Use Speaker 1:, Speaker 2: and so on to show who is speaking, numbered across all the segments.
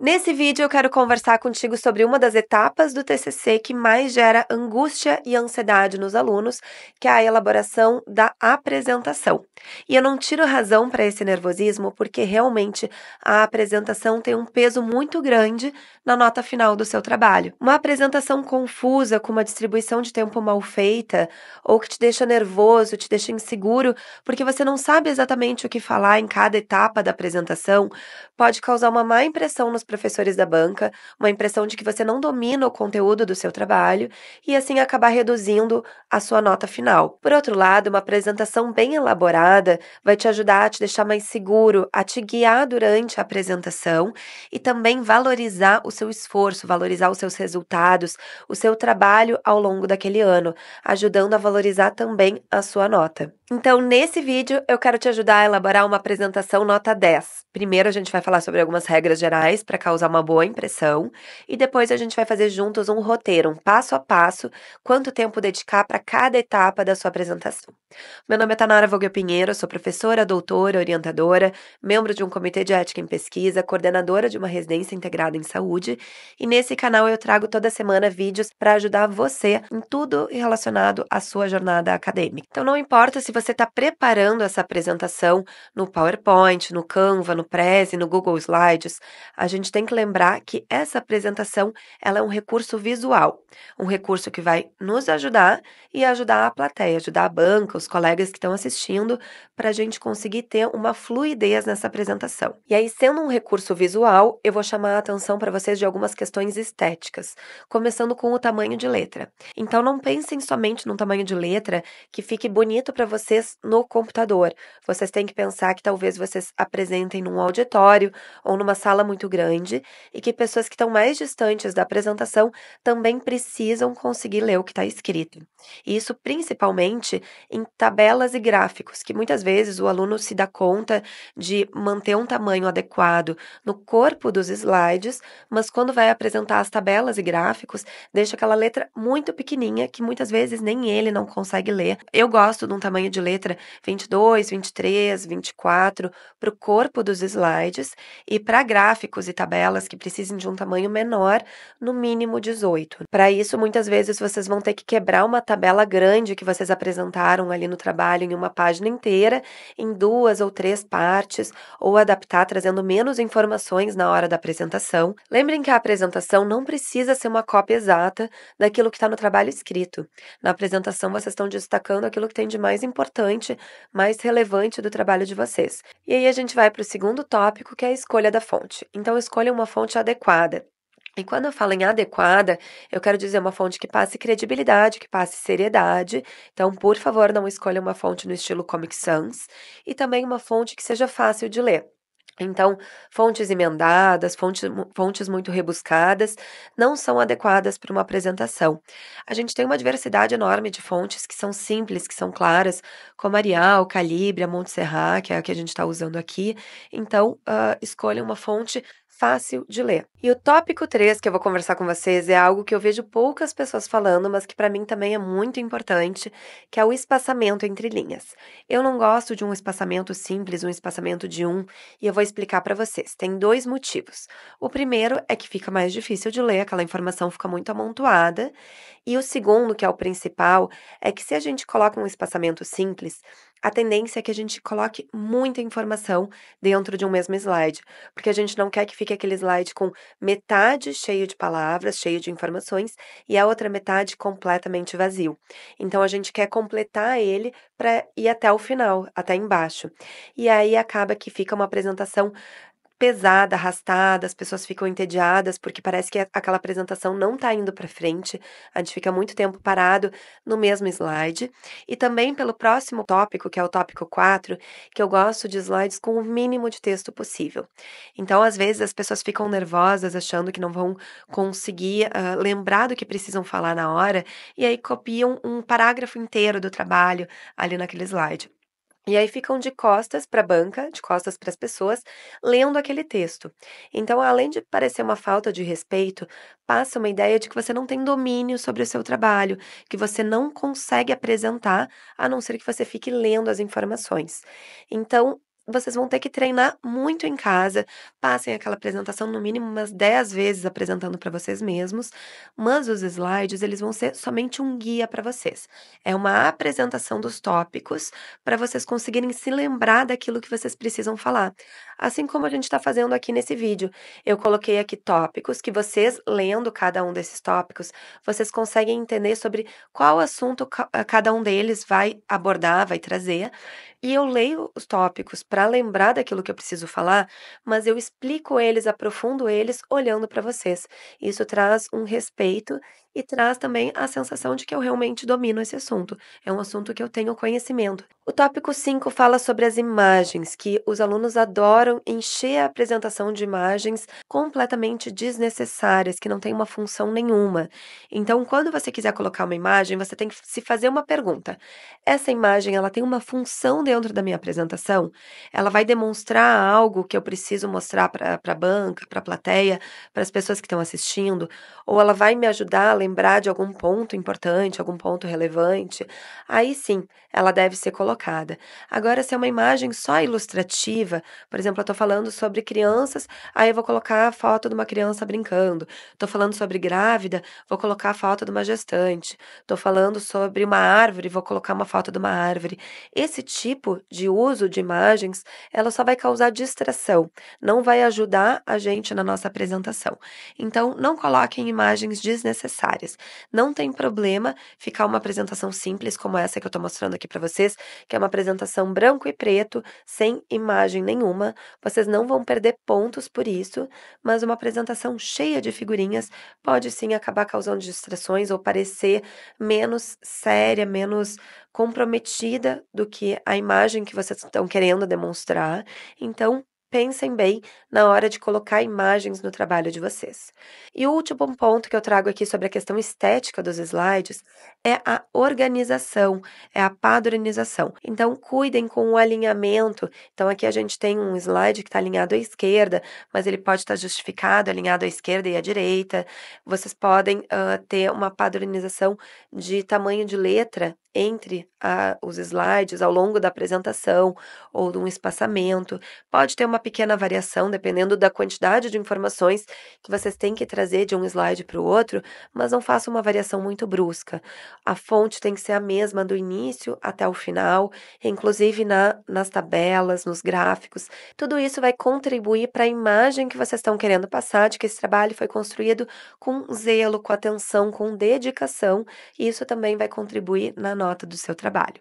Speaker 1: Nesse vídeo eu quero conversar contigo sobre uma das etapas do TCC que mais gera angústia e ansiedade nos alunos, que é a elaboração da apresentação. E eu não tiro razão para esse nervosismo porque realmente a apresentação tem um peso muito grande na nota final do seu trabalho. Uma apresentação confusa, com uma distribuição de tempo mal feita, ou que te deixa nervoso, te deixa inseguro, porque você não sabe exatamente o que falar em cada etapa da apresentação, pode causar uma má impressão nos professores da banca, uma impressão de que você não domina o conteúdo do seu trabalho e assim acabar reduzindo a sua nota final. Por outro lado, uma apresentação bem elaborada vai te ajudar a te deixar mais seguro, a te guiar durante a apresentação e também valorizar o seu esforço, valorizar os seus resultados, o seu trabalho ao longo daquele ano, ajudando a valorizar também a sua nota. Então, nesse vídeo, eu quero te ajudar a elaborar uma apresentação nota 10. Primeiro, a gente vai falar sobre algumas regras gerais para causar uma boa impressão e depois a gente vai fazer juntos um roteiro, um passo a passo, quanto tempo dedicar para cada etapa da sua apresentação. Meu nome é Tanara Vogel Pinheiro, sou professora, doutora, orientadora, membro de um comitê de ética em pesquisa, coordenadora de uma residência integrada em saúde e nesse canal eu trago toda semana vídeos para ajudar você em tudo relacionado à sua jornada acadêmica. Então não importa se você está preparando essa apresentação no PowerPoint, no Canva, no Prezi, no Google Slides, a gente tem que lembrar que essa apresentação ela é um recurso visual, um recurso que vai nos ajudar e ajudar a plateia, ajudar a banca, os colegas que estão assistindo, para a gente conseguir ter uma fluidez nessa apresentação. E aí, sendo um recurso visual, eu vou chamar a atenção para vocês de algumas questões estéticas, começando com o tamanho de letra. Então, não pensem somente no tamanho de letra que fique bonito para vocês no computador. Vocês têm que pensar que talvez vocês apresentem num auditório ou numa sala muito grande e que pessoas que estão mais distantes da apresentação também precisam conseguir ler o que está escrito. E isso principalmente em tabelas e gráficos, que muitas vezes o aluno se dá conta de manter um tamanho adequado no corpo dos slides, mas quando vai apresentar as tabelas e gráficos, deixa aquela letra muito pequenininha que muitas vezes nem ele não consegue ler. Eu gosto de um tamanho de letra 22, 23, 24 para o corpo dos slides e para gráficos e tabelas que precisem de um tamanho menor, no mínimo 18. Para isso, muitas vezes vocês vão ter que quebrar uma tabela grande que vocês apresentaram ali no trabalho em uma página inteira, em 2 ou 3 partes, ou adaptar trazendo menos informações na hora da apresentação. Lembrem que a apresentação não precisa ser uma cópia exata daquilo que está no trabalho escrito. Na apresentação, vocês estão destacando aquilo que tem de mais importante, mais relevante do trabalho de vocês. E aí a gente vai para o segundo tópico, que é a escolha da fonte. Então, escolha uma fonte adequada. E quando eu falo em adequada, eu quero dizer uma fonte que passe credibilidade, que passe seriedade. Então, por favor, não escolha uma fonte no estilo Comic Sans. E também uma fonte que seja fácil de ler. Então, fontes emendadas, fontes muito rebuscadas, não são adequadas para uma apresentação. A gente tem uma diversidade enorme de fontes que são simples, que são claras, como Arial, Calibra, Montserrat, que é a que a gente está usando aqui. Então, escolha uma fonte fácil de ler. E o tópico 3 que eu vou conversar com vocês é algo que eu vejo poucas pessoas falando, mas que para mim também é muito importante, que é o espaçamento entre linhas. Eu não gosto de um espaçamento simples, um espaçamento de e eu vou explicar para vocês. Tem 2 motivos. O primeiro é que fica mais difícil de ler, aquela informação fica muito amontoada. E o segundo, que é o principal, é que se a gente coloca um espaçamento simples, a tendência é que a gente coloque muita informação dentro de um mesmo slide, porque a gente não quer que fique aquele slide com metade cheio de palavras, cheio de informações, e a outra metade completamente vazio. Então, a gente quer completar ele para ir até o final, até embaixo. E aí acaba que fica uma apresentação pesada, arrastada, as pessoas ficam entediadas porque parece que aquela apresentação não está indo para frente, a gente fica muito tempo parado no mesmo slide. E também pelo próximo tópico, que é o tópico 4, que eu gosto de slides com o mínimo de texto possível. Então, às vezes, as pessoas ficam nervosas, achando que não vão conseguir lembrar do que precisam falar na hora, e aí copiam um parágrafo inteiro do trabalho ali naquele slide. E aí ficam de costas para a banca, de costas para as pessoas, lendo aquele texto. Então, além de parecer uma falta de respeito, passa uma ideia de que você não tem domínio sobre o seu trabalho, que você não consegue apresentar, a não ser que você fique lendo as informações. Então, vocês vão ter que treinar muito em casa, passem aquela apresentação no mínimo umas 10 vezes apresentando para vocês mesmos, mas os slides eles vão ser somente um guia para vocês. É uma apresentação dos tópicos para vocês conseguirem se lembrar daquilo que vocês precisam falar. Assim como a gente está fazendo aqui nesse vídeo. Eu coloquei aqui tópicos que vocês, lendo cada um desses tópicos, vocês conseguem entender sobre qual assunto cada um deles vai abordar, vai trazer. E eu leio os tópicos para lembrar daquilo que eu preciso falar, mas eu explico eles, aprofundo eles olhando para vocês. Isso traz um respeito e traz também a sensação de que eu realmente domino esse assunto. É um assunto que eu tenho conhecimento. O tópico 5 fala sobre as imagens, que os alunos adoram encher a apresentação de imagens completamente desnecessárias, que não têm uma função nenhuma. Então, quando você quiser colocar uma imagem, você tem que se fazer uma pergunta. Essa imagem, ela tem uma função dentro da minha apresentação? Ela vai demonstrar algo que eu preciso mostrar para a banca, para a plateia, para as pessoas que estão assistindo? Ou ela vai me ajudar a lembrar de algum ponto importante, algum ponto relevante? Aí sim, ela deve ser colocada. Agora, se é uma imagem só ilustrativa, por exemplo, eu estou falando sobre crianças, aí eu vou colocar a foto de uma criança brincando. Estou falando sobre grávida, vou colocar a foto de uma gestante. Estou falando sobre uma árvore, vou colocar uma foto de uma árvore. Esse tipo de uso de imagens, ela só vai causar distração, não vai ajudar a gente na nossa apresentação. Então, não coloquem imagens desnecessárias. Não tem problema ficar uma apresentação simples como essa que eu estou mostrando aqui para vocês, que é uma apresentação branco e preto, sem imagem nenhuma. Vocês não vão perder pontos por isso, mas uma apresentação cheia de figurinhas pode sim acabar causando distrações ou parecer menos séria, menos comprometida do que a imagem que vocês estão querendo demonstrar. Então, pensem bem na hora de colocar imagens no trabalho de vocês. E o último ponto que eu trago aqui sobre a questão estética dos slides é a organização, é a padronização. Então, cuidem com o alinhamento. Então, aqui a gente tem um slide que está alinhado à esquerda, mas ele pode estar justificado, alinhado à esquerda e à direita. Vocês podem ter uma padronização de tamanho de letra entre os slides ao longo da apresentação ou de um espaçamento. Pode ter uma pequena variação dependendo da quantidade de informações que vocês têm que trazer de um slide para o outro, mas não faça uma variação muito brusca. A fonte tem que ser a mesma do início até o final, inclusive nas tabelas, nos gráficos. Tudo isso vai contribuir para a imagem que vocês estão querendo passar, de que esse trabalho foi construído com zelo, com atenção, com dedicação, e isso também vai contribuir na nota do seu trabalho.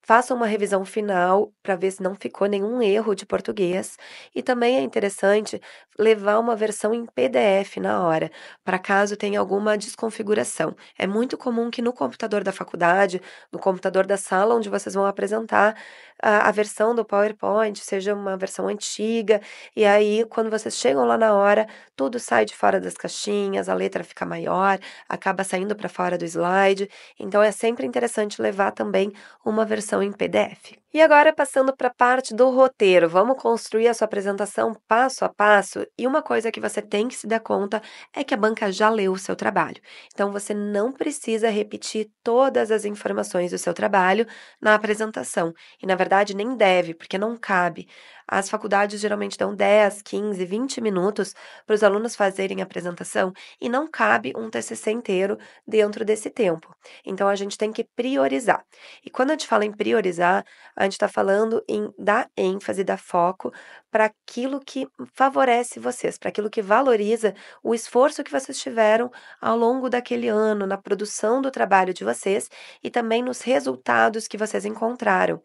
Speaker 1: Faça uma revisão final para ver se não ficou nenhum erro de português e também é interessante levar uma versão em PDF na hora, para caso tenha alguma desconfiguração. É muito comum que no computador da faculdade, no computador da sala onde vocês vão apresentar, a versão do PowerPoint seja uma versão antiga, e aí quando vocês chegam lá na hora, tudo sai de fora das caixinhas, a letra fica maior, acaba saindo para fora do slide. Então é sempre interessante levar também uma versão em PDF. E agora, passando para a parte do roteiro, vamos construir a sua apresentação passo a passo. E uma coisa que você tem que se dar conta é que a banca já leu o seu trabalho. Então, você não precisa repetir todas as informações do seu trabalho na apresentação. E, na verdade, nem deve, porque não cabe. As faculdades geralmente dão 10, 15, 20 minutos para os alunos fazerem a apresentação e não cabe um TCC inteiro dentro desse tempo. Então, a gente tem que priorizar. E quando a gente fala em priorizar, a gente está falando em dar ênfase, dar foco para aquilo que favorece vocês, para aquilo que valoriza o esforço que vocês tiveram ao longo daquele ano na produção do trabalho de vocês e também nos resultados que vocês encontraram.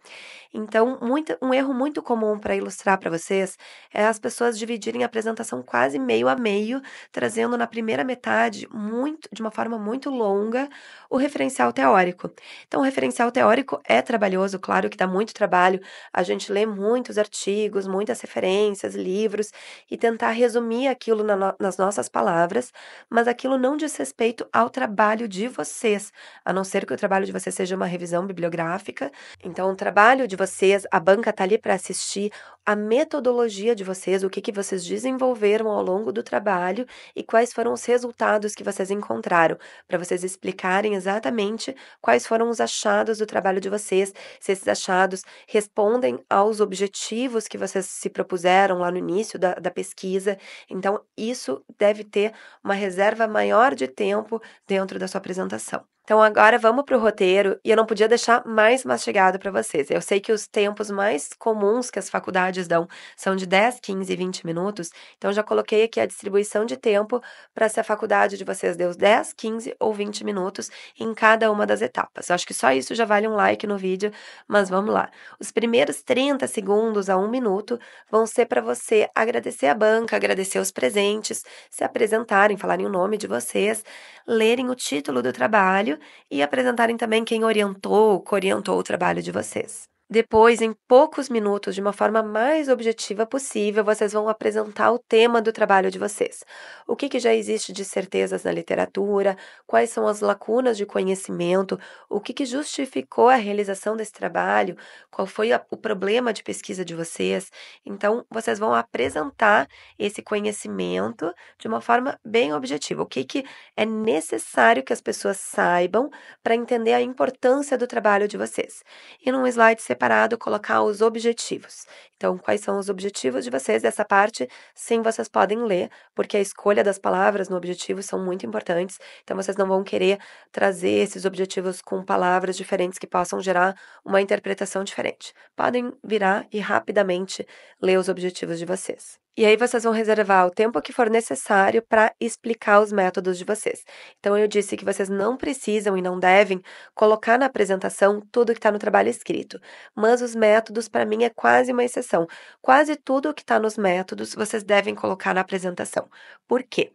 Speaker 1: Então, um erro muito comum para ilustrar para vocês é as pessoas dividirem a apresentação quase meio a meio, trazendo na primeira metade, de uma forma muito longa, o referencial teórico. Então, o referencial teórico é trabalhoso, claro que dá muito trabalho, a gente lê muitos artigos, muitas referências, livros e tentar resumir aquilo nas nossas palavras, mas aquilo não diz respeito ao trabalho de vocês, a não ser que o trabalho de vocês seja uma revisão bibliográfica. Então, o trabalho de vocês, a banca está ali para assistir a metodologia de vocês, o que vocês desenvolveram ao longo do trabalho e quais foram os resultados que vocês encontraram, para vocês explicarem exatamente quais foram os achados do trabalho de vocês, se esses achados respondem aos objetivos que vocês se propuseram lá no início da pesquisa. Então, isso deve ter uma reserva maior de tempo dentro da sua apresentação. Então, agora vamos para o roteiro e eu não podia deixar mais mastigado para vocês. Eu sei que os tempos mais comuns que as faculdades dão são de 10, 15 e 20 minutos, então já coloquei aqui a distribuição de tempo para se a faculdade de vocês deu 10, 15 ou 20 minutos em cada uma das etapas. Eu acho que só isso já vale um like no vídeo, mas vamos lá. Os primeiros 30 segundos a 1 minuto vão ser para você agradecer a banca, agradecer os presentes, se apresentarem, falarem o nome de vocês, lerem o título do trabalho e apresentarem também quem orientou, co-orientou o trabalho de vocês. Depois, em poucos minutos, de uma forma mais objetiva possível, vocês vão apresentar o tema do trabalho de vocês. O que já existe de certezas na literatura, quais são as lacunas de conhecimento, o que justificou a realização desse trabalho, qual foi o problema de pesquisa de vocês. Então, vocês vão apresentar esse conhecimento de uma forma bem objetiva. O que é necessário que as pessoas saibam para entender a importância do trabalho de vocês. E num slide separado, colocar os objetivos. Então, quais são os objetivos de vocês? Essa parte, sim, vocês podem ler, porque a escolha das palavras no objetivo são muito importantes. Então, vocês não vão querer trazer esses objetivos com palavras diferentes que possam gerar uma interpretação diferente. Podem virar e rapidamente ler os objetivos de vocês. E aí vocês vão reservar o tempo que for necessário para explicar os métodos de vocês. Então, eu disse que vocês não precisam e não devem colocar na apresentação tudo que está no trabalho escrito, mas os métodos, para mim, é quase uma exceção. Quase tudo que está nos métodos, vocês devem colocar na apresentação. Por quê?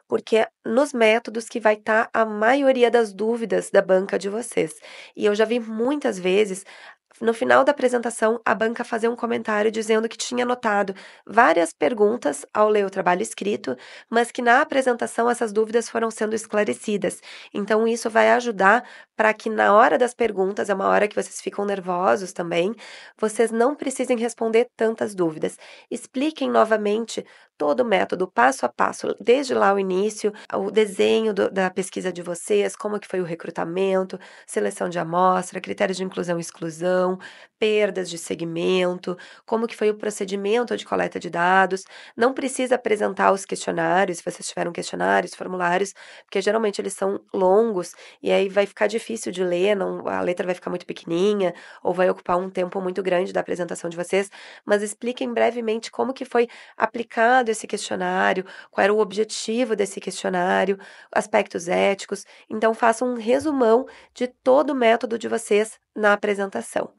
Speaker 1: Porque é nos métodos que vai estar a maioria das dúvidas da banca de vocês. E eu já vi muitas vezes no final da apresentação, a banca fazer um comentário dizendo que tinha anotado várias perguntas ao ler o trabalho escrito, mas que na apresentação essas dúvidas foram sendo esclarecidas. Então, isso vai ajudar para que na hora das perguntas, é uma hora que vocês ficam nervosos também, vocês não precisem responder tantas dúvidas. Expliquem novamente todo o método, passo a passo, desde lá o início, o desenho da pesquisa de vocês, como que foi o recrutamento, seleção de amostra, critérios de inclusão e exclusão, perdas de segmento, como que foi o procedimento de coleta de dados. Não precisa apresentar os questionários, se vocês tiveram questionários, formulários, porque geralmente eles são longos e aí vai ficar difícil de ler, não, a letra vai ficar muito pequenininha ou vai ocupar um tempo muito grande da apresentação de vocês, mas expliquem brevemente como que foi aplicado esse questionário, qual era o objetivo desse questionário, aspectos éticos. Então, façam um resumão de todo o método de vocês na apresentação.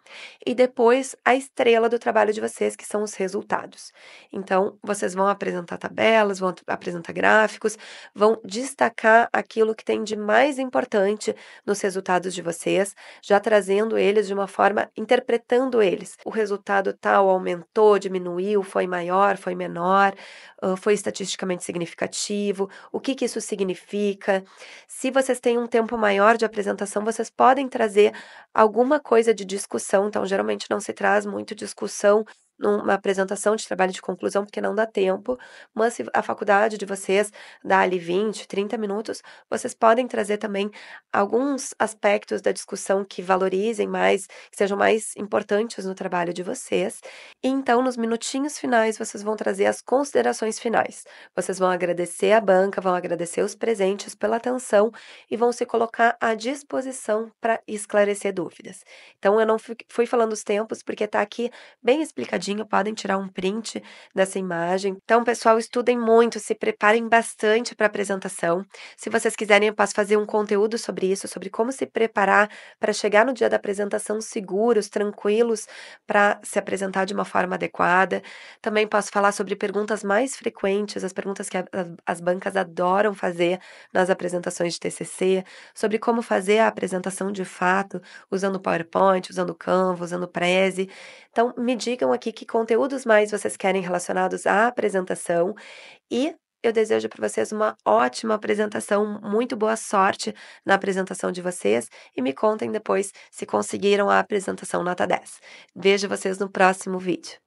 Speaker 1: E depois, a estrela do trabalho de vocês, que são os resultados. Então, vocês vão apresentar tabelas, vão apresentar gráficos, vão destacar aquilo que tem de mais importante nos resultados de vocês, já trazendo eles de uma forma, interpretando eles. O resultado tal aumentou, diminuiu, foi maior, foi menor, foi estatisticamente significativo, o que isso significa. Se vocês têm um tempo maior de apresentação, vocês podem trazer alguma coisa de discussão. Então, geralmente não se traz muito discussão numa apresentação de trabalho de conclusão, porque não dá tempo, mas se a faculdade de vocês dá ali 20, 30 minutos, vocês podem trazer também alguns aspectos da discussão que valorizem mais, que sejam mais importantes no trabalho de vocês. E então, nos minutinhos finais, vocês vão trazer as considerações finais. Vocês vão agradecer a banca, vão agradecer os presentes pela atenção e vão se colocar à disposição para esclarecer dúvidas. Então, eu não fui falando os tempos, porque está aqui bem explicadinho, podem tirar um print dessa imagem. Então, pessoal, estudem muito, se preparem bastante para a apresentação. Se vocês quiserem, eu posso fazer um conteúdo sobre isso, sobre como se preparar para chegar no dia da apresentação seguros, tranquilos, para se apresentar de uma forma adequada. Também posso falar sobre perguntas mais frequentes, as perguntas que as bancas adoram fazer nas apresentações de TCC, sobre como fazer a apresentação de fato, usando PowerPoint, usando Canva, usando Prezi. Então, me digam aqui que conteúdos mais vocês querem relacionados à apresentação e eu desejo para vocês uma ótima apresentação, muito boa sorte na apresentação de vocês e me contem depois se conseguiram a apresentação nota 10. Vejo vocês no próximo vídeo.